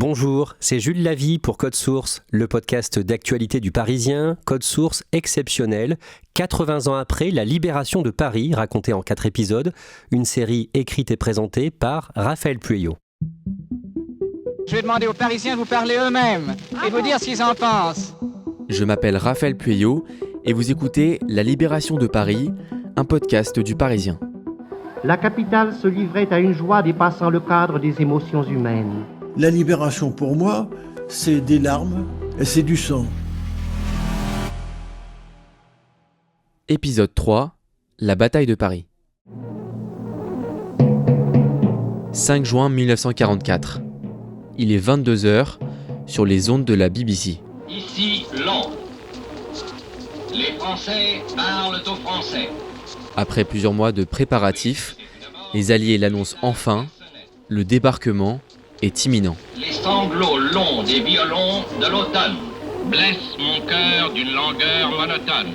Bonjour, c'est Jules Lavie pour Code Source, le podcast d'actualité du Parisien, Code Source exceptionnel, 80 ans après la libération de Paris, racontée en 4 épisodes, une série écrite et présentée par Raphaël Pueyo. Je vais demander aux Parisiens de vous parler eux-mêmes et vous dire ce qu'ils en pensent. Je m'appelle Raphaël Pueyo et vous écoutez La Libération de Paris, un podcast du Parisien. La capitale se livrait à une joie dépassant le cadre des émotions humaines. La libération, pour moi, c'est des larmes et c'est du sang. Épisode 3, la bataille de Paris. 5 juin 1944. Il est 22h sur les ondes de la BBC. Ici Londres. Les Français parlent aux Français. Après plusieurs mois de préparatifs, les Alliés l'annoncent enfin, le débarquement est imminent. Les sanglots longs des violons de l'automne blessent mon cœur d'une langueur monotone.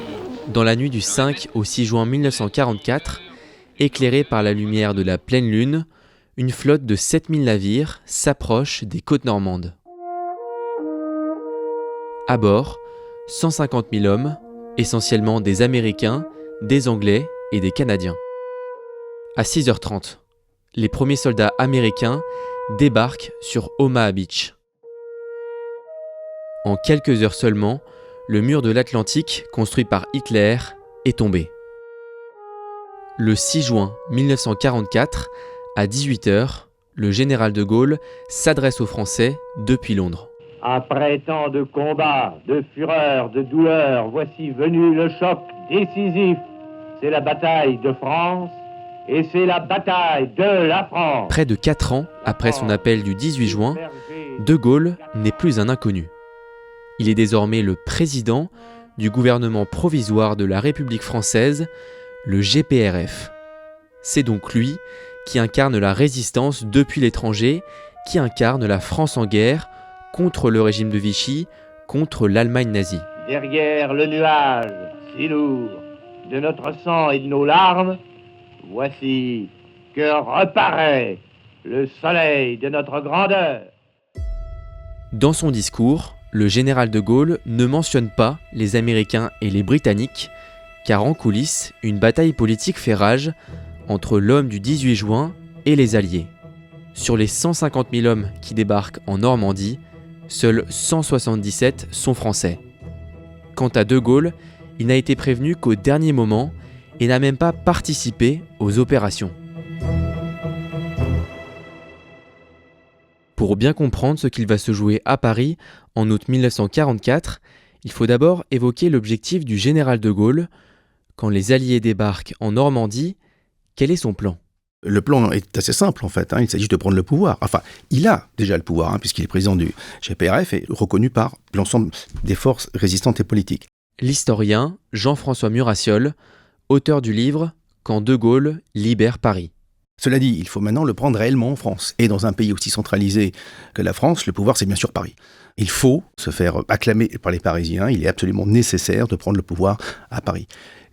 Dans la nuit du 5 au 6 juin 1944, éclairée par la lumière de la pleine lune, une flotte de 7000 navires s'approche des côtes normandes. À bord, 150 000 hommes, essentiellement des Américains, des Anglais et des Canadiens. À 6h30, les premiers soldats américains débarquent sur Omaha Beach. En quelques heures seulement, le mur de l'Atlantique, construit par Hitler, est tombé. Le 6 juin 1944, à 18h, le général de Gaulle s'adresse aux Français depuis Londres. Après tant de combats, de fureur, de douleur, voici venu le choc décisif. C'est la bataille de France et c'est la bataille de la France. Près de 4 ans après son appel du 18 juin, de Gaulle n'est plus un inconnu. Il est désormais le président du gouvernement provisoire de la République française, le GPRF. C'est donc lui qui incarne la résistance depuis l'étranger, qui incarne la France en guerre contre le régime de Vichy, contre l'Allemagne nazie. Derrière le nuage si lourd de notre sang et de nos larmes, voici que reparaît le soleil de notre grandeur. Dans son discours, le général de Gaulle ne mentionne pas les Américains et les Britanniques, car en coulisses, une bataille politique fait rage entre l'homme du 18 juin et les Alliés. Sur les 150 000 hommes qui débarquent en Normandie, seuls 177 sont français. Quant à de Gaulle, il n'a été prévenu qu'au dernier moment et n'a même pas participé aux opérations. Pour bien comprendre ce qu'il va se jouer à Paris en août 1944, il faut d'abord évoquer l'objectif du général de Gaulle. Quand les Alliés débarquent en Normandie, quel est son plan ? Le plan est assez simple en fait, il s'agit de prendre le pouvoir. Enfin, il a déjà le pouvoir puisqu'il est président du GPRF et reconnu par l'ensemble des forces résistantes et politiques. L'historien Jean-François Murassiol, auteur du livre « Quand de Gaulle libère Paris ». Cela dit, il faut maintenant le prendre réellement en France. Et dans un pays aussi centralisé que la France, le pouvoir c'est bien sûr Paris. Il faut se faire acclamer par les Parisiens, il est absolument nécessaire de prendre le pouvoir à Paris.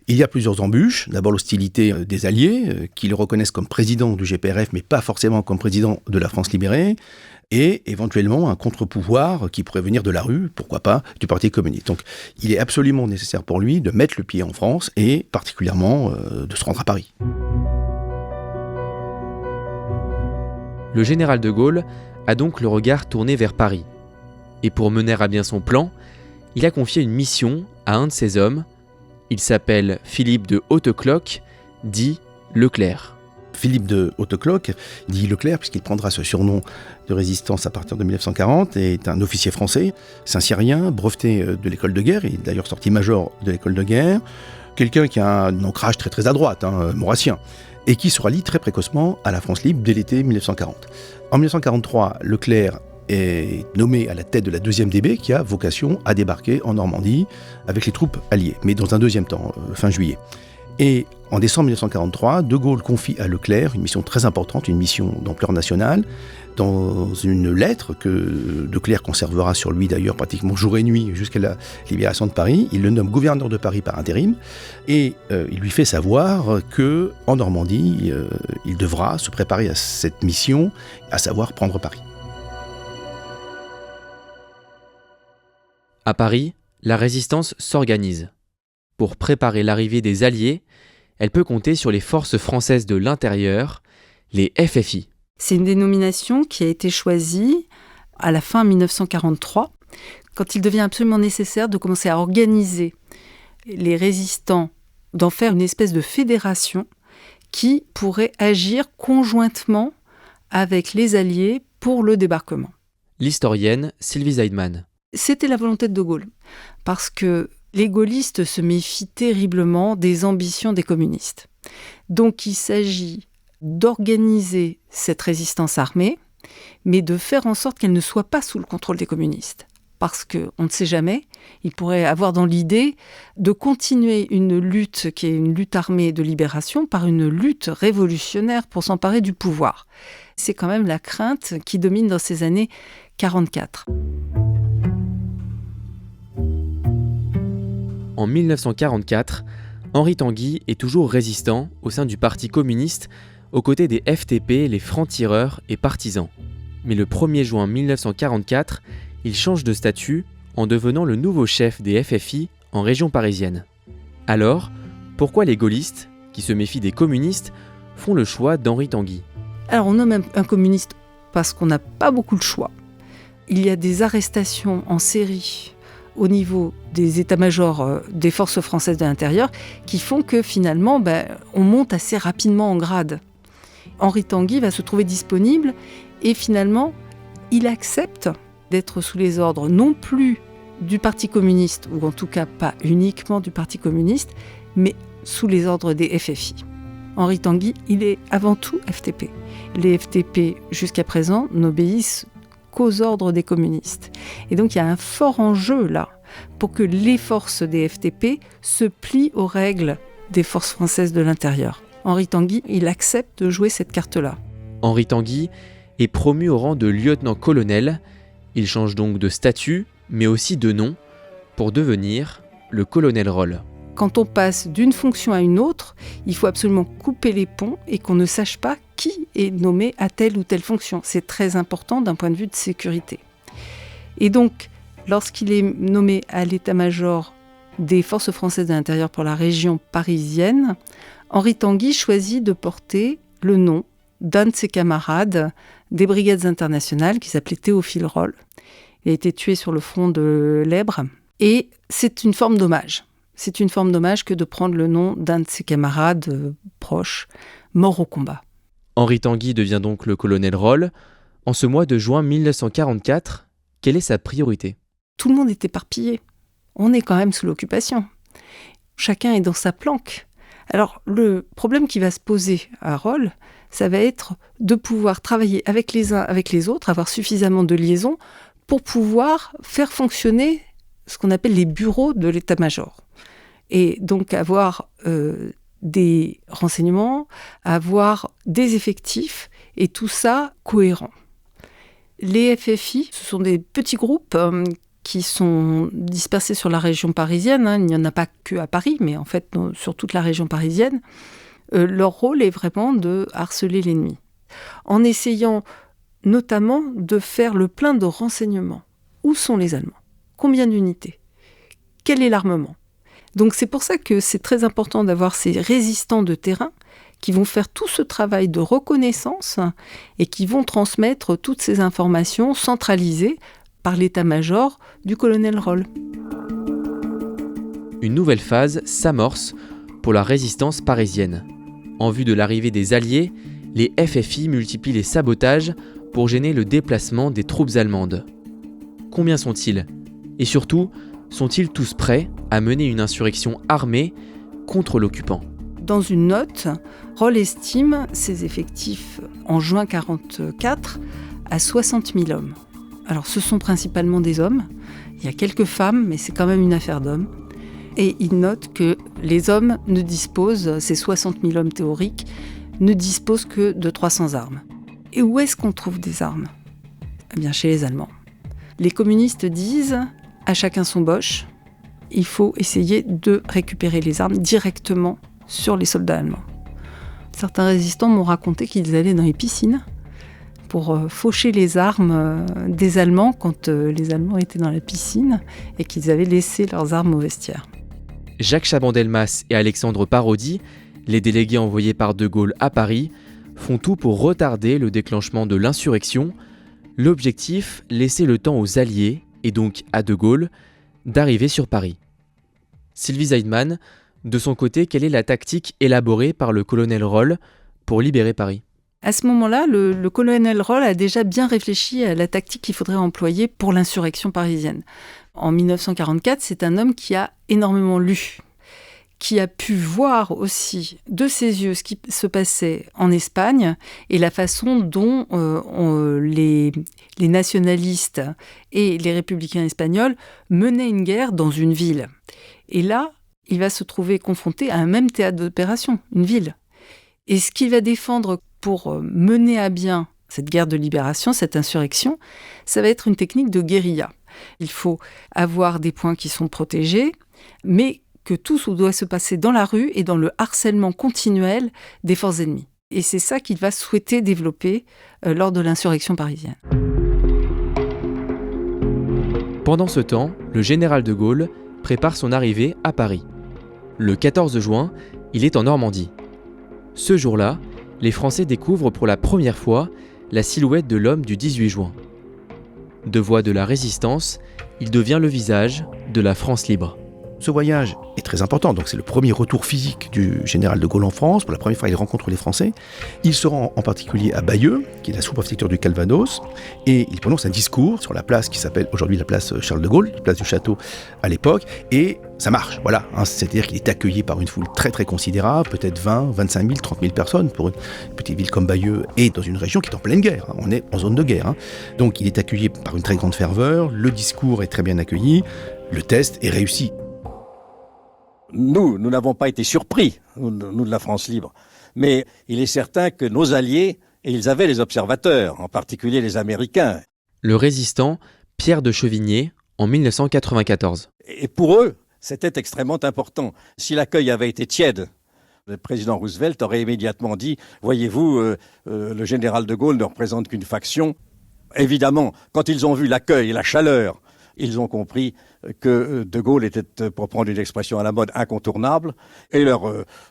Il y a plusieurs embûches. D'abord l'hostilité des Alliés, qui le reconnaissent comme président du GPRF, mais pas forcément comme président de la France libérée. Et éventuellement un contre-pouvoir qui pourrait venir de la rue, pourquoi pas, du Parti communiste. Donc il est absolument nécessaire pour lui de mettre le pied en France et particulièrement de se rendre à Paris. Le général de Gaulle a donc le regard tourné vers Paris. Et pour mener à bien son plan, il a confié une mission à un de ses hommes. Il s'appelle Philippe de Hautecloque, dit Leclerc. Philippe de Hautecloque, dit Leclerc, puisqu'il prendra ce surnom de résistance à partir de 1940, est un officier français, Saint-Cyrien, breveté de l'école de guerre, il est d'ailleurs sorti major de l'école de guerre, quelqu'un qui a un ancrage très très à droite, maurassien, et qui se rallie très précocement à la France libre dès l'été 1940. En 1943, Leclerc est nommé à la tête de la 2e DB qui a vocation à débarquer en Normandie avec les troupes alliées, mais dans un deuxième temps, fin juillet. Et en décembre 1943, de Gaulle confie à Leclerc une mission très importante, une mission d'ampleur nationale, dans une lettre que Leclerc conservera sur lui d'ailleurs pratiquement jour et nuit jusqu'à la libération de Paris. Il le nomme gouverneur de Paris par intérim et il lui fait savoir qu'en Normandie, il devra se préparer à cette mission, à savoir prendre Paris. À Paris, la résistance s'organise. Pour préparer l'arrivée des Alliés, elle peut compter sur les forces françaises de l'intérieur, les FFI. C'est une dénomination qui a été choisie à la fin 1943, quand il devient absolument nécessaire de commencer à organiser les résistants, d'en faire une espèce de fédération qui pourrait agir conjointement avec les Alliés pour le débarquement. L'historienne Sylvie Zeidman. C'était la volonté de Gaulle, parce que les gaullistes se méfient terriblement des ambitions des communistes. Donc il s'agit d'organiser cette résistance armée, mais de faire en sorte qu'elle ne soit pas sous le contrôle des communistes. Parce qu'on ne sait jamais, il pourrait avoir dans l'idée de continuer une lutte qui est une lutte armée de libération par une lutte révolutionnaire pour s'emparer du pouvoir. C'est quand même la crainte qui domine dans ces années 44. En 1944, Henri Tanguy est toujours résistant au sein du Parti communiste, aux côtés des FTP, les francs-tireurs et partisans. Mais le 1er juin 1944, il change de statut en devenant le nouveau chef des FFI en région parisienne. Alors, pourquoi les gaullistes, qui se méfient des communistes, font le choix d'Henri Tanguy ? Alors on nomme un communiste parce qu'on n'a pas beaucoup de choix. Il y a des arrestations en série au niveau des états-majors des forces françaises de l'intérieur qui font que finalement on monte assez rapidement en grade. Henri Tanguy va se trouver disponible et finalement il accepte d'être sous les ordres non plus du Parti communiste, ou en tout cas pas uniquement du Parti communiste, mais sous les ordres des FFI. Henri Tanguy, il est avant tout FTP. Les FTP, jusqu'à présent, n'obéissent qu'aux ordres des communistes. Et donc il y a un fort enjeu là, pour que les forces des FTP se plient aux règles des forces françaises de l'intérieur. Henri Tanguy, il accepte de jouer cette carte-là. Henri Tanguy est promu au rang de lieutenant-colonel. Il change donc de statut, mais aussi de nom, pour devenir le colonel Roll. Quand on passe d'une fonction à une autre, il faut absolument couper les ponts et qu'on ne sache pas qui est nommé à telle ou telle fonction. C'est très important d'un point de vue de sécurité. Et donc, lorsqu'il est nommé à l'état-major des forces françaises de l'intérieur pour la région parisienne, Henri Tanguy choisit de porter le nom d'un de ses camarades des brigades internationales qui s'appelait Théophile Roll. Il a été tué sur le front de l'Èbre et c'est une forme d'hommage. C'est une forme d'hommage que de prendre le nom d'un de ses camarades proches, morts au combat. Henri Tanguy devient donc le colonel Roll. En ce mois de juin 1944, quelle est sa priorité ? Tout le monde est éparpillé. On est quand même sous l'occupation. Chacun est dans sa planque. Alors, le problème qui va se poser à Roll, ça va être de pouvoir travailler avec les uns, avec les autres, avoir suffisamment de liaisons pour pouvoir faire fonctionner ce qu'on appelle les bureaux de l'état-major. Et donc avoir des renseignements, avoir des effectifs, et tout ça cohérent. Les FFI, ce sont des petits groupes qui sont dispersés sur la région parisienne. Il n'y en a pas que à Paris, mais en fait sur toute la région parisienne. Leur rôle est vraiment de harceler l'ennemi, en essayant notamment de faire le plein de renseignements. Où sont les Allemands ? Combien d'unités ? Quel est l'armement ? Donc c'est pour ça que c'est très important d'avoir ces résistants de terrain qui vont faire tout ce travail de reconnaissance et qui vont transmettre toutes ces informations centralisées par l'état-major du colonel Roll. Une nouvelle phase s'amorce pour la résistance parisienne. En vue de l'arrivée des Alliés, les FFI multiplient les sabotages pour gêner le déplacement des troupes allemandes. Combien sont-ils ? Et surtout, sont-ils tous prêts à mener une insurrection armée contre l'occupant ? Dans une note, Roll estime ses effectifs en juin 1944 à 60 000 hommes. Alors ce sont principalement des hommes, il y a quelques femmes, mais c'est quand même une affaire d'hommes. Et il note que les hommes ne disposent, ces 60 000 hommes théoriques, ne disposent que de 300 armes. Et où est-ce qu'on trouve des armes ? Eh bien chez les Allemands. Les communistes disent, à chacun son boche, il faut essayer de récupérer les armes directement sur les soldats allemands. Certains résistants m'ont raconté qu'ils allaient dans les piscines pour faucher les armes des Allemands quand les Allemands étaient dans la piscine et qu'ils avaient laissé leurs armes au vestiaire. Jacques Chaban-Delmas et Alexandre Parodi, les délégués envoyés par De Gaulle à Paris, font tout pour retarder le déclenchement de l'insurrection. L'objectif, laisser le temps aux Alliés, et donc à De Gaulle, d'arriver sur Paris. Sylvie Zeidman, de son côté, quelle est la tactique élaborée par le colonel Roll pour libérer Paris ? À ce moment-là, le colonel Roll a déjà bien réfléchi à la tactique qu'il faudrait employer pour l'insurrection parisienne. En 1944, c'est un homme qui a énormément lu, qui a pu voir aussi de ses yeux ce qui se passait en Espagne et la façon dont les nationalistes et les républicains espagnols menaient une guerre dans une ville. Et là, il va se trouver confronté à un même théâtre d'opération, une ville. Et ce qu'il va défendre pour mener à bien cette guerre de libération, cette insurrection, ça va être une technique de guérilla. Il faut avoir des points qui sont protégés, mais que tout doit se passer dans la rue et dans le harcèlement continuel des forces ennemies. Et c'est ça qu'il va souhaiter développer lors de l'insurrection parisienne. Pendant ce temps, le général de Gaulle prépare son arrivée à Paris. Le 14 juin, il est en Normandie. Ce jour-là, les Français découvrent pour la première fois la silhouette de l'homme du 18 juin. De voix de la résistance, il devient le visage de la France libre. Ce voyage est très important, donc c'est le premier retour physique du général de Gaulle en France. Pour la première fois, il rencontre les Français. Il se rend en particulier à Bayeux, qui est la sous-préfecture du Calvados, et il prononce un discours sur la place qui s'appelle aujourd'hui la place Charles de Gaulle, la place du Château à l'époque, et ça marche, voilà. C'est-à-dire qu'il est accueilli par une foule très très considérable, peut-être 20, 25 000, 30 000 personnes pour une petite ville comme Bayeux, et dans une région qui est en pleine guerre. On est en zone de guerre. Donc il est accueilli par une très grande ferveur, le discours est très bien accueilli, le test est réussi. Nous n'avons pas été surpris, nous de la France libre. Mais il est certain que nos alliés, et ils avaient les observateurs, en particulier les Américains. Le résistant Pierre de Chevigné, en 1994. Et pour eux, c'était extrêmement important. Si l'accueil avait été tiède, le président Roosevelt aurait immédiatement dit « Voyez-vous, le général de Gaulle ne représente qu'une faction ». Évidemment, quand ils ont vu l'accueil et la chaleur, ils ont compris que De Gaulle était, pour prendre une expression à la mode, incontournable, et leur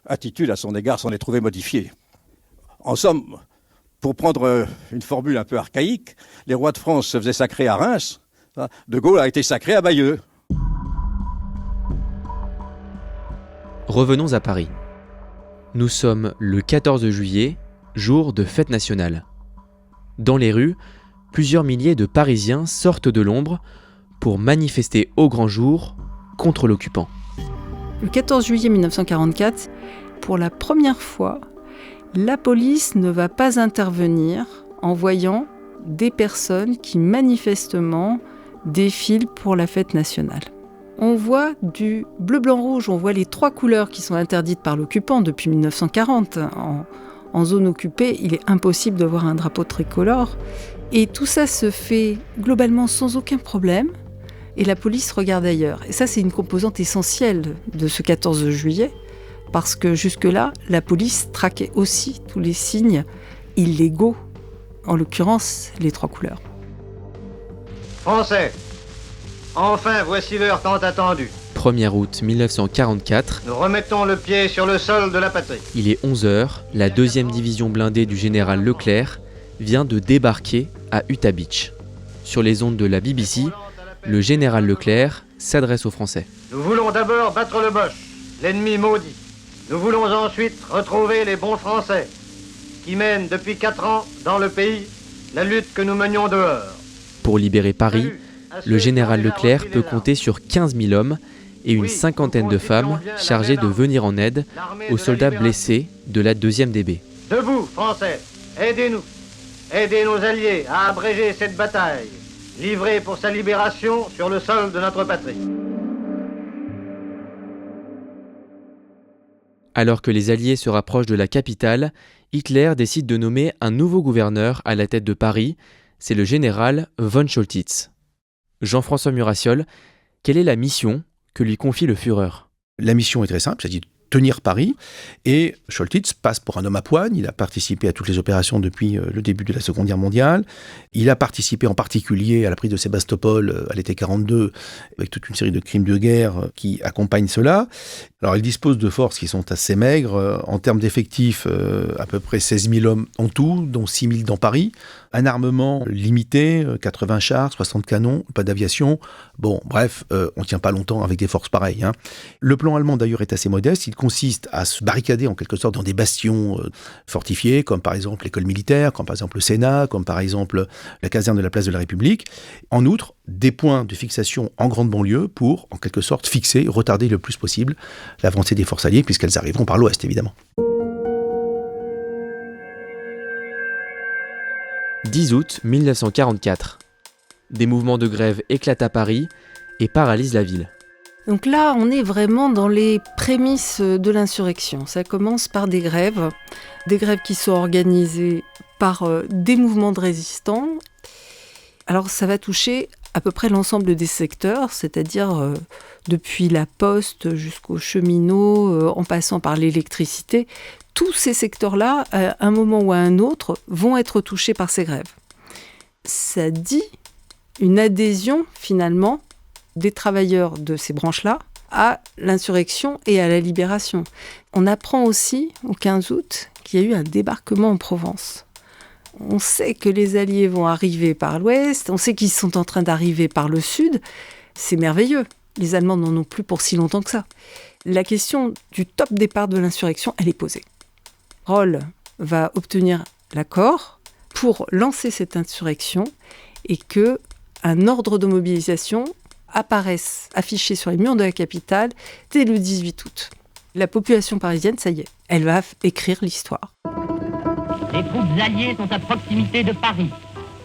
attitude à son égard s'en est trouvée modifiée. En somme, pour prendre une formule un peu archaïque, les rois de France se faisaient sacrer à Reims, De Gaulle a été sacré à Bayeux. Revenons à Paris. Nous sommes le 14 juillet, jour de fête nationale. Dans les rues, plusieurs milliers de Parisiens sortent de l'ombre pour manifester au grand jour contre l'occupant. Le 14 juillet 1944, pour la première fois, la police ne va pas intervenir en voyant des personnes qui manifestement défilent pour la fête nationale. On voit du bleu, blanc, rouge, on voit les trois couleurs qui sont interdites par l'occupant depuis 1940. En zone occupée, il est impossible de voir un drapeau tricolore. Et tout ça se fait globalement sans aucun problème. Et la police regarde ailleurs. Et ça, c'est une composante essentielle de ce 14 juillet, parce que jusque-là, la police traquait aussi tous les signes illégaux, en l'occurrence les trois couleurs. Français, enfin voici l'heure tant attendue. 1er août 1944. Nous remettons le pied sur le sol de la patrie. Il est 11h, la 2e division blindée du général Leclerc vient de débarquer à Utah Beach. Sur les ondes de la BBC, le général Leclerc s'adresse aux Français. Nous voulons d'abord battre le Boche, l'ennemi maudit. Nous voulons ensuite retrouver les bons Français, qui mènent depuis 4 ans dans le pays la lutte que nous menions dehors. Pour libérer Paris, le général Leclerc peut compter sur 15 000 hommes et une cinquantaine de femmes chargées de venir en aide aux soldats blessés de la 2e DB. Debout, Français, aidez-nous. Aidez nos alliés à abréger cette bataille, livrée pour sa libération sur le sol de notre patrie. Alors que les Alliés se rapprochent de la capitale, Hitler décide de nommer un nouveau gouverneur à la tête de Paris, c'est le général von Choltitz. Jean-François Murassiol, quelle est la mission que lui confie le Führer ? La mission est très simple, il s'agit tenir Paris. Et Choltitz passe pour un homme à poigne. Il a participé à toutes les opérations depuis le début de la Seconde Guerre mondiale. Il a participé en particulier à la prise de Sébastopol à l'été 42, avec toute une série de crimes de guerre qui accompagnent cela. Alors il dispose de forces qui sont assez maigres. En termes d'effectifs, à peu près 16 000 hommes en tout, dont 6 000 dans Paris. Un armement limité, 80 chars, 60 canons, pas d'aviation. Bon, bref, on ne tient pas longtemps avec des forces pareilles. Le plan allemand d'ailleurs est assez modeste. Il consiste à se barricader en quelque sorte dans des bastions fortifiés, comme par exemple l'école militaire, comme par exemple le Sénat, comme par exemple la caserne de la place de la République. En outre, des points de fixation en grande banlieue pour, en quelque sorte, fixer, retarder le plus possible l'avancée des forces alliées, puisqu'elles arriveront par l'ouest, évidemment. 10 août 1944. Des mouvements de grève éclatent à Paris et paralysent la ville. Donc là, on est vraiment dans les prémices de l'insurrection. Ça commence par des grèves qui sont organisées par des mouvements de résistants. Alors ça va toucher à peu près l'ensemble des secteurs, c'est-à-dire depuis la poste jusqu'aux cheminots, en passant par l'électricité. Tous ces secteurs-là, à un moment ou à un autre, vont être touchés par ces grèves. Ça dit une adhésion, finalement, des travailleurs de ces branches-là à l'insurrection et à la libération. On apprend aussi, au 15 août, qu'il y a eu un débarquement en Provence. On sait que les Alliés vont arriver par l'ouest, on sait qu'ils sont en train d'arriver par le sud. C'est merveilleux. Les Allemands n'en ont plus pour si longtemps que ça. La question du top départ de l'insurrection, elle est posée. Roll va obtenir l'accord pour lancer cette insurrection et qu'un ordre de mobilisation apparaisse affiché sur les murs de la capitale dès le 18 août. La population parisienne, ça y est, elle va écrire l'histoire. Les troupes alliées sont à proximité de Paris.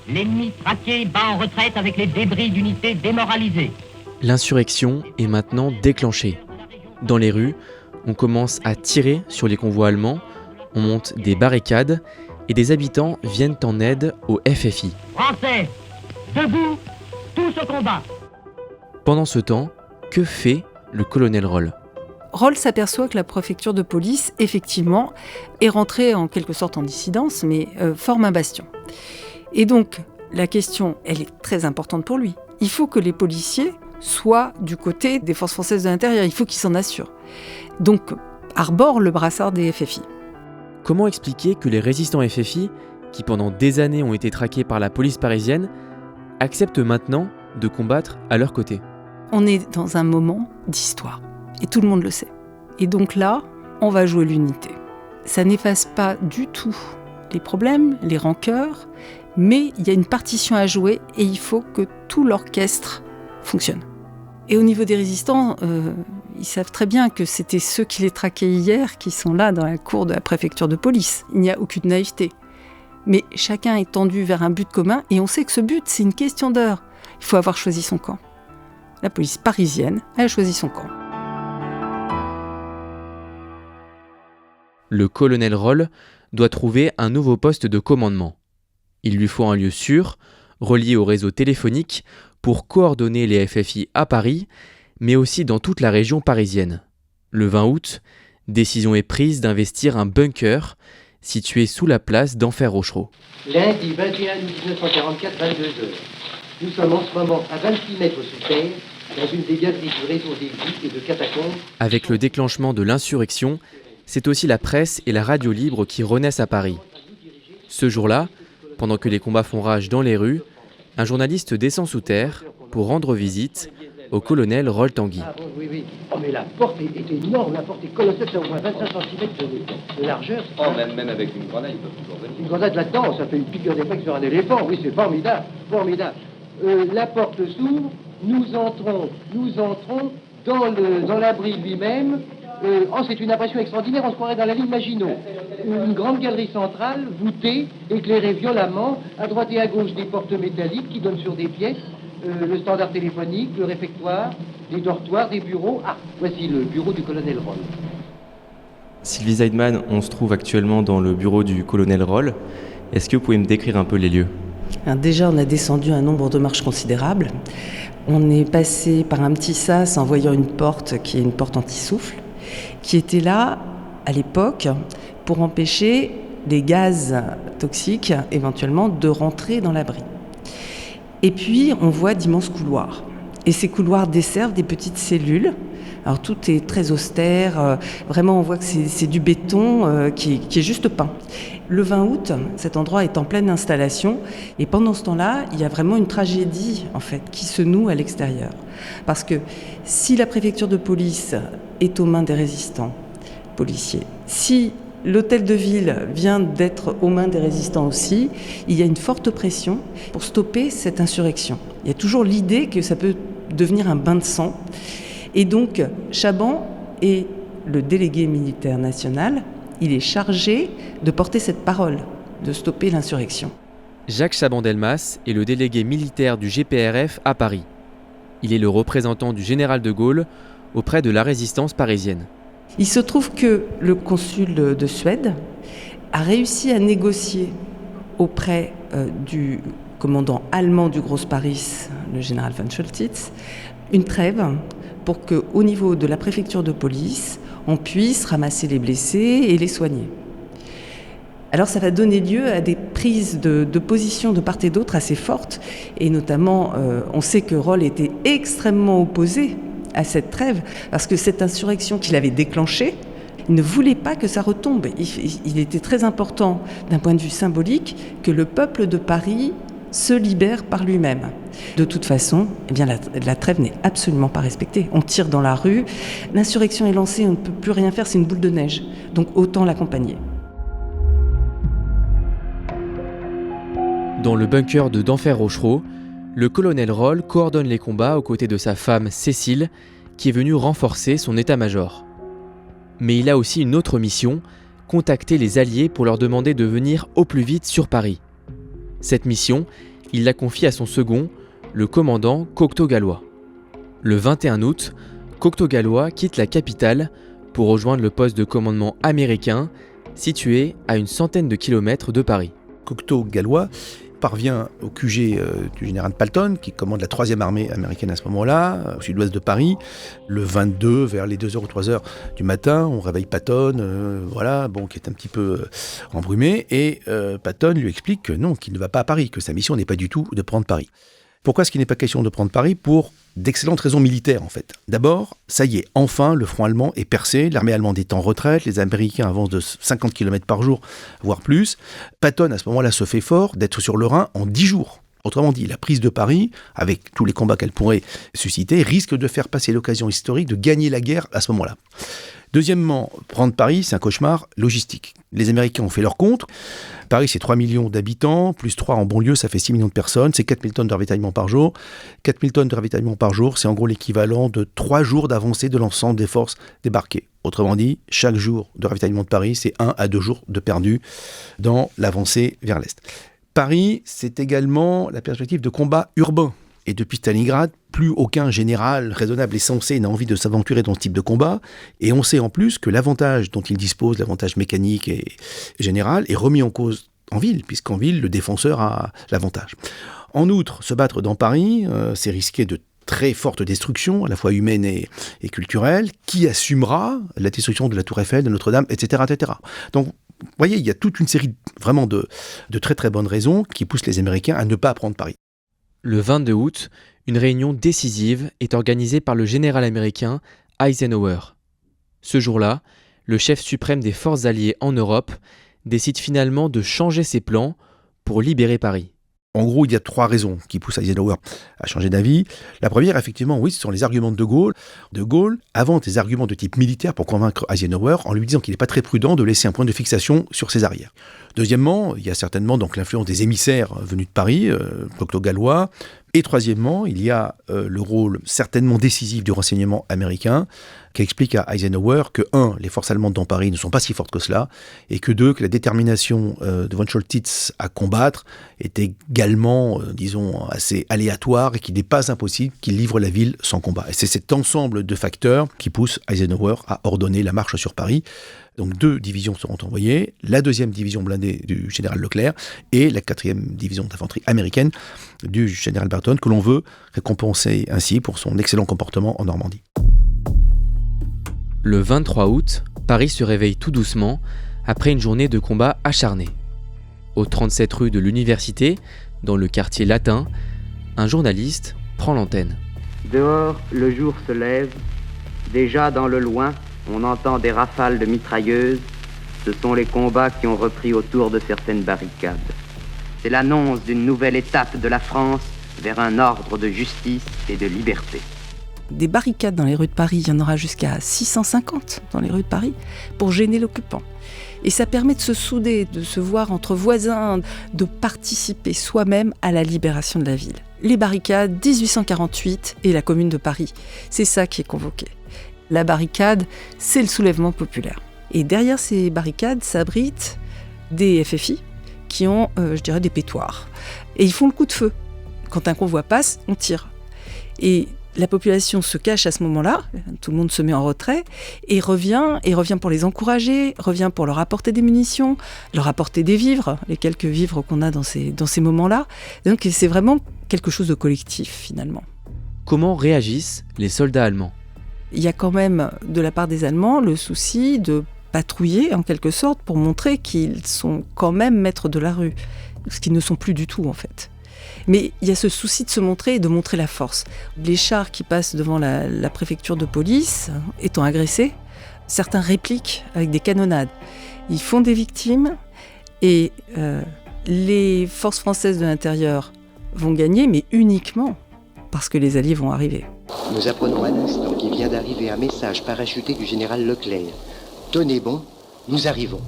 L'ennemi traqué bat en retraite avec les débris d'unités démoralisées. L'insurrection est maintenant déclenchée. Dans les rues, on commence à tirer sur les convois allemands, on monte des barricades et des habitants viennent en aide au FFI. Français, debout, tous au combat. Pendant ce temps, que fait le colonel Roll ? Roll s'aperçoit que la préfecture de police, effectivement, est rentrée en quelque sorte en dissidence, mais forme un bastion. Et donc, la question, elle est très importante pour lui. Il faut que les policiers soient du côté des forces françaises de l'intérieur, il faut qu'ils s'en assurent. Donc, arbore le brassard des FFI. Comment expliquer que les résistants FFI, qui pendant des années ont été traqués par la police parisienne, acceptent maintenant de combattre à leur côté ? On est dans un moment d'histoire. Et tout le monde le sait. Et donc là, on va jouer l'unité. Ça n'efface pas du tout les problèmes, les rancœurs, mais il y a une partition à jouer et il faut que tout l'orchestre fonctionne. Et au niveau des résistants, ils savent très bien que c'était ceux qui les traquaient hier qui sont là dans la cour de la préfecture de police. Il n'y a aucune naïveté. Mais chacun est tendu vers un but commun et on sait que ce but, c'est une question d'heure. Il faut avoir choisi son camp. La police parisienne, elle a choisi son camp. Le colonel Roll doit trouver un nouveau poste de commandement. Il lui faut un lieu sûr, relié au réseau téléphonique, pour coordonner les FFI à Paris, mais aussi dans toute la région parisienne. Le 20 août, décision est prise d'investir un bunker situé sous la place d'Enfer-Rochereau. Lundi 21 août 1944, 22h. Nous sommes en ce moment à 26 mètres sous terre, dans une des galeries du réseau d'exit et de catacombes. Avec le déclenchement de l'insurrection, c'est aussi la presse et la radio libre qui renaissent à Paris. Ce jour-là, pendant que les combats font rage dans les rues, un journaliste descend sous terre pour rendre visite au colonel Roll Tanguy. Ah bon, oui. Oh, mais la porte est énorme, la porte est colossale, ça a au moins 25 cm de largeur. Oh, même avec une grenade, ils peuvent toujours venir. Une grenade là-dedans, ça fait une piqûre d'effet sur un éléphant, oui, c'est formidable. La porte s'ouvre, nous entrons dans l'abri lui-même. C'est une impression extraordinaire, on se croirait dans la ligne Maginot. Une grande galerie centrale, voûtée, éclairée violemment, à droite et à gauche des portes métalliques qui donnent sur des pièces, le standard téléphonique, le réfectoire, des dortoirs, des bureaux. Ah, voici le bureau du colonel Roll. Sylvie Zeidman, on se trouve actuellement dans le bureau du colonel Roll. Est-ce que vous pouvez me décrire un peu les lieux ? Alors déjà, on a descendu un nombre de marches considérable. On est passé par un petit sas en voyant une porte qui est une porte anti-souffle. qui était là à l'époque pour empêcher les gaz toxiques éventuellement de rentrer dans l'abri. Et puis on voit d'immenses couloirs. Et ces couloirs desservent des petites cellules. Alors tout est très austère, vraiment on voit que c'est du béton qui est juste peint. Le 20 août, cet endroit est en pleine installation et pendant ce temps-là, il y a vraiment une tragédie en fait qui se noue à l'extérieur. Parce que si la préfecture de police est aux mains des résistants policiers, si l'hôtel de ville vient d'être aux mains des résistants aussi, il y a une forte pression pour stopper cette insurrection. Il y a toujours l'idée que ça peut devenir un bain de sang. Et donc, Chaban est le délégué militaire national. Il est chargé de porter cette parole, de stopper l'insurrection. Jacques Chaban-Delmas est le délégué militaire du GPRF à Paris. Il est le représentant du général de Gaulle auprès de la résistance parisienne. Il se trouve que le consul de Suède a réussi à négocier auprès du commandant allemand du Großparis, le général von Choltitz, une trêve pour qu'au niveau de la préfecture de police, on puisse ramasser les blessés et les soigner. Alors ça va donner lieu à des prises de position de part et d'autre assez fortes, et notamment on sait que Roll était extrêmement opposé à cette trêve, parce que cette insurrection qu'il avait déclenchée, il ne voulait pas que ça retombe. Il était très important d'un point de vue symbolique que le peuple de Paris se libère par lui-même. De toute façon, eh bien, la trêve n'est absolument pas respectée. On tire dans la rue, l'insurrection est lancée, on ne peut plus rien faire, c'est une boule de neige. Donc autant l'accompagner. Dans le bunker de Denfert-Rochereau, le colonel Roll coordonne les combats aux côtés de sa femme Cécile, qui est venue renforcer son état-major. Mais il a aussi une autre mission, contacter les Alliés pour leur demander de venir au plus vite sur Paris. Cette mission, il la confie à son second, le commandant Cocteau-Gallois. Le 21 août, Cocteau-Gallois quitte la capitale pour rejoindre le poste de commandement américain situé à une centaine de kilomètres de Paris. Cocteau-Gallois parvient au QG du général Patton, qui commande la 3e armée américaine à ce moment-là, au sud-ouest de Paris. Le 22, vers les 2h ou 3h du matin, on réveille Patton, qui est un petit peu embrumé, et Patton lui explique que non, qu'il ne va pas à Paris, que sa mission n'est pas du tout de prendre Paris. Pourquoi est-ce qu'il n'est pas question de prendre Paris ? Pour d'excellentes raisons militaires, en fait. D'abord, ça y est, enfin, le front allemand est percé, l'armée allemande est en retraite, les Américains avancent de 50 km par jour, voire plus. Patton, à ce moment-là, se fait fort d'être sur le Rhin en 10 jours. Autrement dit, la prise de Paris, avec tous les combats qu'elle pourrait susciter, risque de faire passer l'occasion historique de gagner la guerre à ce moment-là. Deuxièmement, prendre Paris, c'est un cauchemar logistique. Les Américains ont fait leur compte. Paris, c'est 3 millions d'habitants, plus 3 en banlieue, ça fait 6 millions de personnes. C'est 4 000 tonnes de ravitaillement par jour. 4 000 tonnes de ravitaillement par jour, c'est en gros l'équivalent de 3 jours d'avancée de l'ensemble des forces débarquées. Autrement dit, chaque jour de ravitaillement de Paris, c'est 1 à 2 jours de perdu dans l'avancée vers l'Est. Paris, c'est également la perspective de combats urbains. Et depuis Stalingrad, plus aucun général raisonnable et sensé n'a envie de s'aventurer dans ce type de combat. Et on sait en plus que l'avantage dont il dispose, l'avantage mécanique et général, est remis en cause en ville, puisqu'en ville, le défenseur a l'avantage. En outre, se battre dans Paris, c'est risquer de très forte destruction, à la fois humaine et culturelle. Qui assumera la destruction de la Tour Eiffel, de Notre-Dame, etc., etc. Donc, vous voyez, il y a toute une série vraiment de très très bonnes raisons qui poussent les Américains à ne pas prendre Paris. Le 22 août, une réunion décisive est organisée par le général américain Eisenhower. Ce jour-là, le chef suprême des forces alliées en Europe décide finalement de changer ses plans pour libérer Paris. En gros, il y a 3 raisons qui poussent Eisenhower à changer d'avis. La première, effectivement, oui, ce sont les arguments de De Gaulle. De Gaulle invente des arguments de type militaire pour convaincre Eisenhower en lui disant qu'il n'est pas très prudent de laisser un point de fixation sur ses arrières. Deuxièmement, il y a certainement donc l'influence des émissaires venus de Paris, Cocteau-Gallois. Et troisièmement, il y a le rôle certainement décisif du renseignement américain qui explique à Eisenhower que 1, les forces allemandes dans Paris ne sont pas si fortes que cela, et que 2, que la détermination de von Choltitz à combattre est également, assez aléatoire et qu'il n'est pas impossible qu'il livre la ville sans combat. Et c'est cet ensemble de facteurs qui pousse Eisenhower à ordonner la marche sur Paris. Donc 2 divisions seront envoyées, la 2e division blindée du général Leclerc et la 4e division d'infanterie américaine du général Burton, que l'on veut récompenser ainsi pour son excellent comportement en Normandie. Le 23 août, Paris se réveille tout doucement après une journée de combat acharné. Au 37 rue de l'Université, dans le quartier latin, un journaliste prend l'antenne. Dehors, le jour se lève. Déjà dans le loin, on entend des rafales de mitrailleuses. Ce sont les combats qui ont repris autour de certaines barricades. C'est l'annonce d'une nouvelle étape de la France vers un ordre de justice et de liberté. Des barricades dans les rues de Paris, il y en aura jusqu'à 650 dans les rues de Paris, pour gêner l'occupant. Et ça permet de se souder, de se voir entre voisins, de participer soi-même à la libération de la ville. Les barricades, 1848 et la Commune de Paris, c'est ça qui est convoqué. La barricade, c'est le soulèvement populaire. Et derrière ces barricades s'abritent des FFI qui ont, des pétoires. Et ils font le coup de feu. Quand un convoi passe, on tire. Et la population se cache à ce moment-là, tout le monde se met en retrait, et revient pour les encourager, revient pour leur apporter des munitions, leur apporter des vivres, les quelques vivres qu'on a dans ces moments-là. Donc c'est vraiment quelque chose de collectif, finalement. Comment réagissent les soldats allemands ? Il y a quand même, de la part des Allemands, le souci de patrouiller, en quelque sorte, pour montrer qu'ils sont quand même maîtres de la rue, ce qu'ils ne sont plus du tout, en fait. Mais il y a ce souci de se montrer et de montrer la force. Les chars qui passent devant la préfecture de police, étant agressés, certains répliquent avec des canonnades. Ils font des victimes et les forces françaises de l'intérieur vont gagner, mais uniquement parce que les Alliés vont arriver. Nous apprenons à l'instant qu'il vient d'arriver un message parachuté du général Leclerc. Tenez bon, nous arrivons.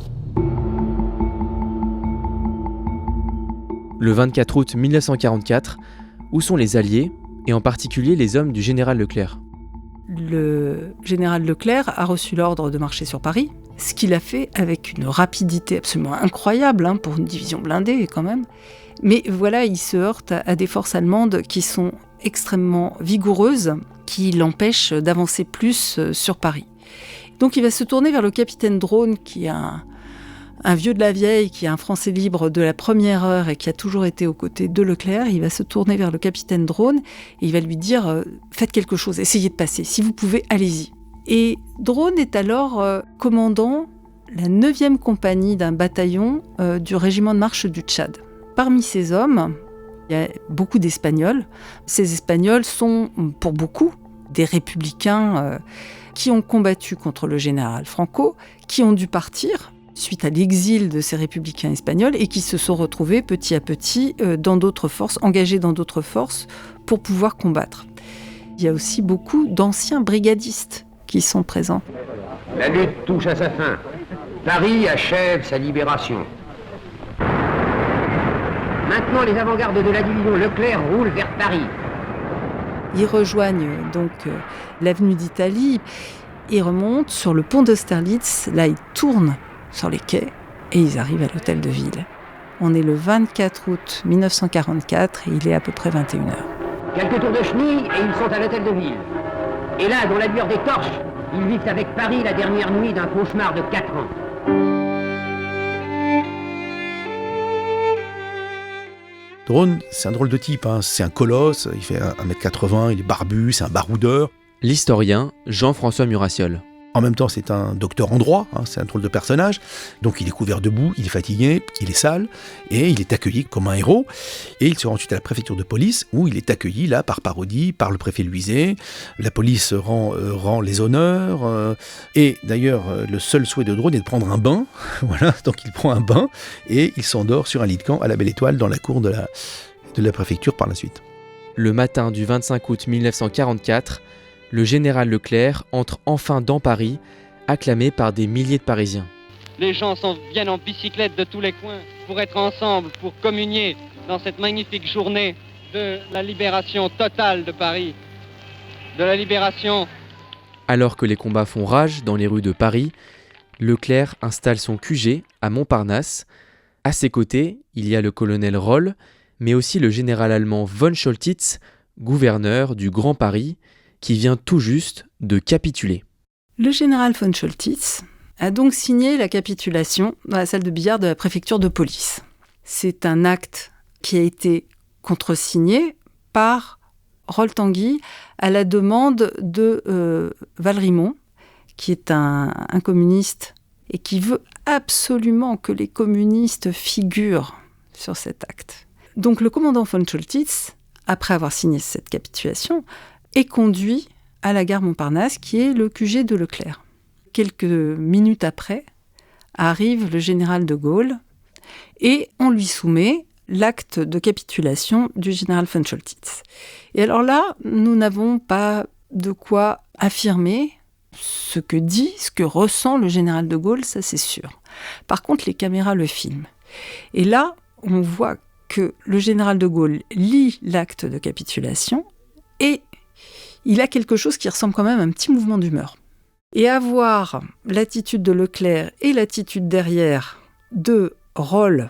Le 24 août 1944, où sont les Alliés, et en particulier les hommes du général Leclerc ? Le général Leclerc a reçu l'ordre de marcher sur Paris, ce qu'il a fait avec une rapidité absolument incroyable, pour une division blindée quand même. Mais voilà, il se heurte à des forces allemandes qui sont extrêmement vigoureuses, qui l'empêchent d'avancer plus sur Paris. Donc il va se tourner vers le capitaine Drone, qui est un vieux de la vieille, qui est un Français libre de la première heure et qui a toujours été aux côtés de Leclerc. Il va se tourner vers le capitaine Drone et il va lui dire « Faites quelque chose, essayez de passer, si vous pouvez, allez-y ». Et Drone est alors commandant la 9e compagnie d'un bataillon du régiment de marche du Tchad. Parmi ces hommes, il y a beaucoup d'Espagnols. Ces Espagnols sont, pour beaucoup, des républicains qui ont combattu contre le général Franco, qui ont dû partir suite à l'exil de ces républicains espagnols et qui se sont retrouvés petit à petit dans d'autres forces, engagés dans d'autres forces pour pouvoir combattre. Il y a aussi beaucoup d'anciens brigadistes qui sont présents. La lutte touche à sa fin. Paris achève sa libération. Maintenant, les avant-gardes de la division Leclerc roulent vers Paris. Ils rejoignent donc l'avenue d'Italie et remontent sur le pont d'Austerlitz. Là, ils tournent sur les quais et ils arrivent à l'hôtel de ville. On est le 24 août 1944 et il est à peu près 21h. Quelques tours de chenille et ils sont à l'hôtel de ville. Et là, dans la lueur des torches, ils vivent avec Paris la dernière nuit d'un cauchemar de 4 ans. Drone, c'est un drôle de type, c'est un colosse, il fait 1m80, il est barbu, c'est un baroudeur. L'historien Jean-François Murassiol. En même temps, c'est un docteur en droit, c'est un drôle de personnage. Donc il est couvert debout, il est fatigué, il est sale, et il est accueilli comme un héros. Et il se rend ensuite à la préfecture de police, où il est accueilli là par parodie, par le préfet Luizet. La police rend les honneurs. Et d'ailleurs, le seul souhait de Drone est de prendre un bain. Voilà, donc il prend un bain, et il s'endort sur un lit de camp à la Belle Étoile, dans la cour de la préfecture par la suite. Le matin du 25 août 1944, le général Leclerc entre enfin dans Paris, acclamé par des milliers de Parisiens. Les gens viennent en bicyclette de tous les coins pour être ensemble, pour communier dans cette magnifique journée de la libération totale de Paris, de la libération. Alors que les combats font rage dans les rues de Paris, Leclerc installe son QG à Montparnasse. À ses côtés, il y a le colonel Roll, mais aussi le général allemand von Choltitz, gouverneur du Grand Paris, qui vient tout juste de capituler. Le général von Choltitz a donc signé la capitulation dans la salle de billard de la préfecture de police. C'est un acte qui a été contresigné par Roll-Tanguy à la demande de Valrimont, qui est un communiste et qui veut absolument que les communistes figurent sur cet acte. Donc le commandant von Choltitz, après avoir signé cette capitulation, est conduit à la gare Montparnasse, qui est le QG de Leclerc. Quelques minutes après, arrive le général de Gaulle et on lui soumet l'acte de capitulation du général von Choltitz. Et alors là, nous n'avons pas de quoi affirmer ce que ressent le général de Gaulle, ça c'est sûr. Par contre, les caméras le filment. Et là, on voit que le général de Gaulle lit l'acte de capitulation et il a quelque chose qui ressemble quand même à un petit mouvement d'humeur. Et avoir l'attitude de Leclerc et l'attitude derrière de Roll,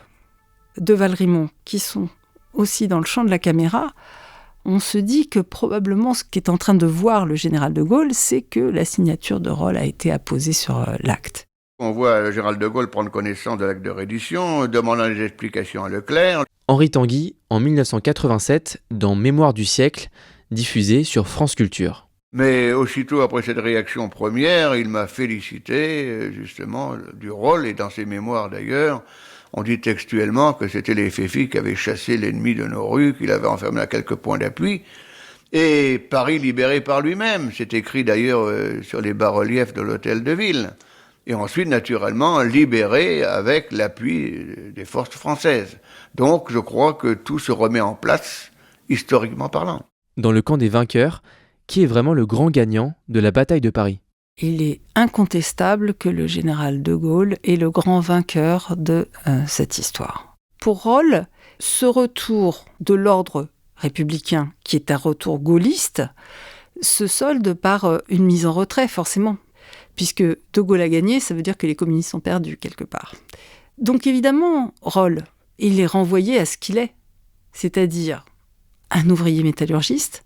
de Valrimont, qui sont aussi dans le champ de la caméra, on se dit que probablement ce qu'est en train de voir le général de Gaulle, c'est que la signature de Roll a été apposée sur l'acte. On voit le général de Gaulle prendre connaissance de l'acte de reddition, demandant des explications à Leclerc. Henri Tanguy, en 1987, dans Mémoire du siècle, diffusé sur France Culture. Mais aussitôt après cette réaction première, il m'a félicité justement du rôle, et dans ses mémoires d'ailleurs, on dit textuellement que c'était les FFI qui avaient chassé l'ennemi de nos rues, qu'il avait enfermé à quelques points d'appui, et Paris libéré par lui-même. C'est écrit d'ailleurs sur les bas-reliefs de l'hôtel de ville. Et ensuite, naturellement, libéré avec l'appui des forces françaises. Donc, je crois que tout se remet en place, historiquement parlant. Dans le camp des vainqueurs, qui est vraiment le grand gagnant de la bataille de Paris ? Il est incontestable que le général de Gaulle est le grand vainqueur de cette histoire. Pour Roll, ce retour de l'ordre républicain, qui est un retour gaulliste, se solde par une mise en retrait, forcément. Puisque de Gaulle a gagné, ça veut dire que les communistes sont perdus quelque part. Donc évidemment, Roll, il est renvoyé à ce qu'il est, c'est-à-dire un ouvrier métallurgiste,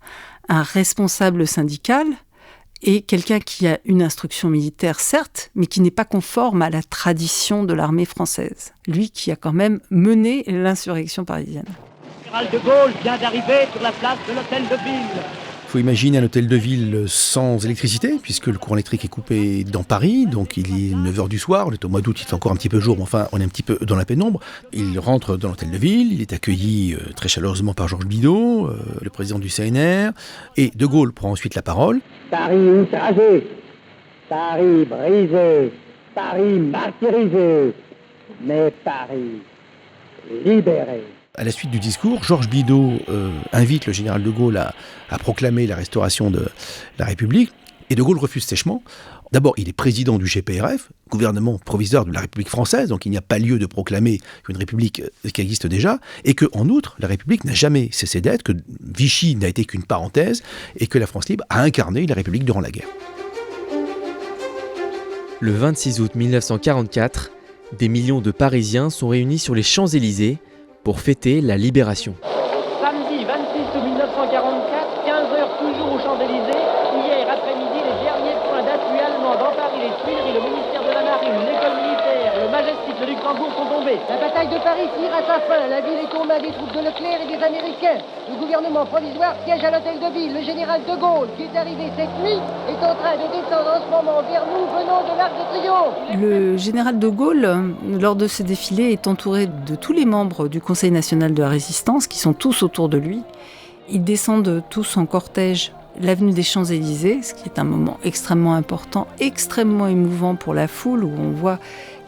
un responsable syndical et quelqu'un qui a une instruction militaire, certes, mais qui n'est pas conforme à la tradition de l'armée française. Lui qui a quand même mené l'insurrection parisienne. Le général de Gaulle vient d'arriver sur la place de l'hôtel de ville. Il faut imaginer un hôtel de ville sans électricité, puisque le courant électrique est coupé dans Paris, donc il est 9h du soir, on est au mois d'août, il fait encore un petit peu jour, mais enfin on est un petit peu dans la pénombre. Il rentre dans l'hôtel de ville, il est accueilli très chaleureusement par Georges Bidault, le président du CNR, et de Gaulle prend ensuite la parole. Paris écrasé, Paris brisé, Paris martyrisé, mais Paris libéré. À la suite du discours, Georges Bidault invite le général de Gaulle à proclamer la restauration de la République, et de Gaulle refuse sèchement. D'abord, il est président du GPRF, gouvernement provisoire de la République française, donc il n'y a pas lieu de proclamer une République qui existe déjà, et qu'en outre, la République n'a jamais cessé d'être, que Vichy n'a été qu'une parenthèse, et que la France libre a incarné la République durant la guerre. Le 26 août 1944, des millions de Parisiens sont réunis sur les Champs-Élysées pour fêter la libération. Samedi 26 août 1944, 15h toujours aux Champs-Élysées. Hier après-midi, les derniers points d'appui allemands dans Paris, les Tuileries, le ministère de la Marine, l'école militaire, le Majestic, le Luxembourg sont tombés. La bataille de Paris tire à sa fin. La ville est aux mains des troupes de Leclerc et des Américains. Le gouvernement provisoire siège à l'hôtel de ville. Le général de Gaulle, qui est arrivé cette nuit, est en train de descendre en ce moment vers nous, venant de l'Arc de Triomphe. Le général de Gaulle, lors de ce défilé, est entouré de tous les membres du Conseil national de la résistance, qui sont tous autour de lui. Ils descendent tous en cortège l'avenue des Champs-Élysées, ce qui est un moment extrêmement important, extrêmement émouvant pour la foule, où on voit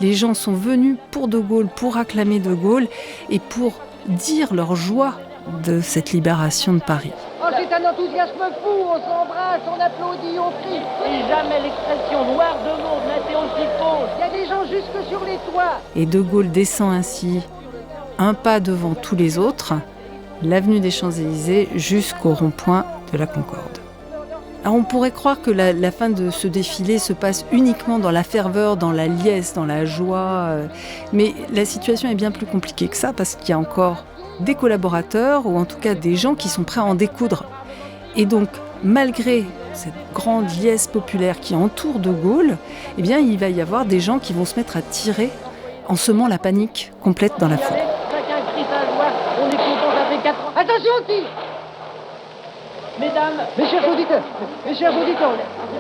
les gens sont venus pour de Gaulle, pour acclamer de Gaulle et pour dire leur joie de cette libération de Paris. Oh, c'est un enthousiasme fou, on s'embrasse, on applaudit, on crie. Et jamais l'expression noire de monde n'a été aussi fausse. Il y a des gens jusque sur les toits. Et de Gaulle descend ainsi, un pas devant tous les autres, l'avenue des Champs-Élysées jusqu'au rond-point de la Concorde. Alors on pourrait croire que la fin de ce défilé se passe uniquement dans la ferveur, dans la liesse, dans la joie, mais la situation est bien plus compliquée que ça, parce qu'il y a encore des collaborateurs, ou en tout cas des gens qui sont prêts à en découdre. Et donc, malgré cette grande liesse populaire qui entoure de Gaulle, eh bien, il va y avoir des gens qui vont se mettre à tirer en semant la panique complète dans la foule. Chacun crie sa joie, on est content, ça fait 4 ans. Attention, tire. Mesdames, Mes chers auditeurs,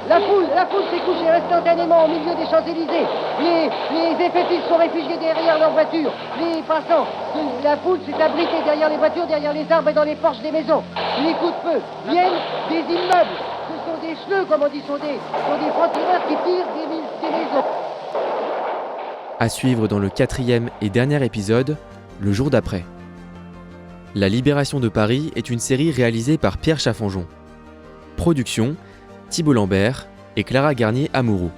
la foule s'est couchée instantanément au milieu des Champs-Élysées. Les effectifs sont réfugiés derrière leurs voitures. Les passants, la foule s'est abritée derrière les voitures, derrière les arbres et dans les porches des maisons. Les coups de feu viennent des immeubles. Ce sont des chleux, comme on dit, sont des francs-tireurs qui tirent des maisons. À suivre dans le 4e et dernier épisode, le jour d'après. La Libération de Paris est une série réalisée par Pierre Chaffanjon. Production, Thibault Lambert et Clara Garnier-Amouroux.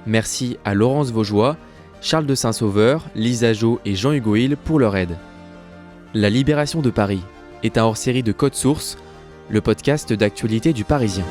Merci à Laurence Vaugeois, Charles de Saint-Sauveur, Lisa Jo et Jean-Hugo Hill pour leur aide. La Libération de Paris est un hors-série de Code Source, le podcast d'actualité du Parisien.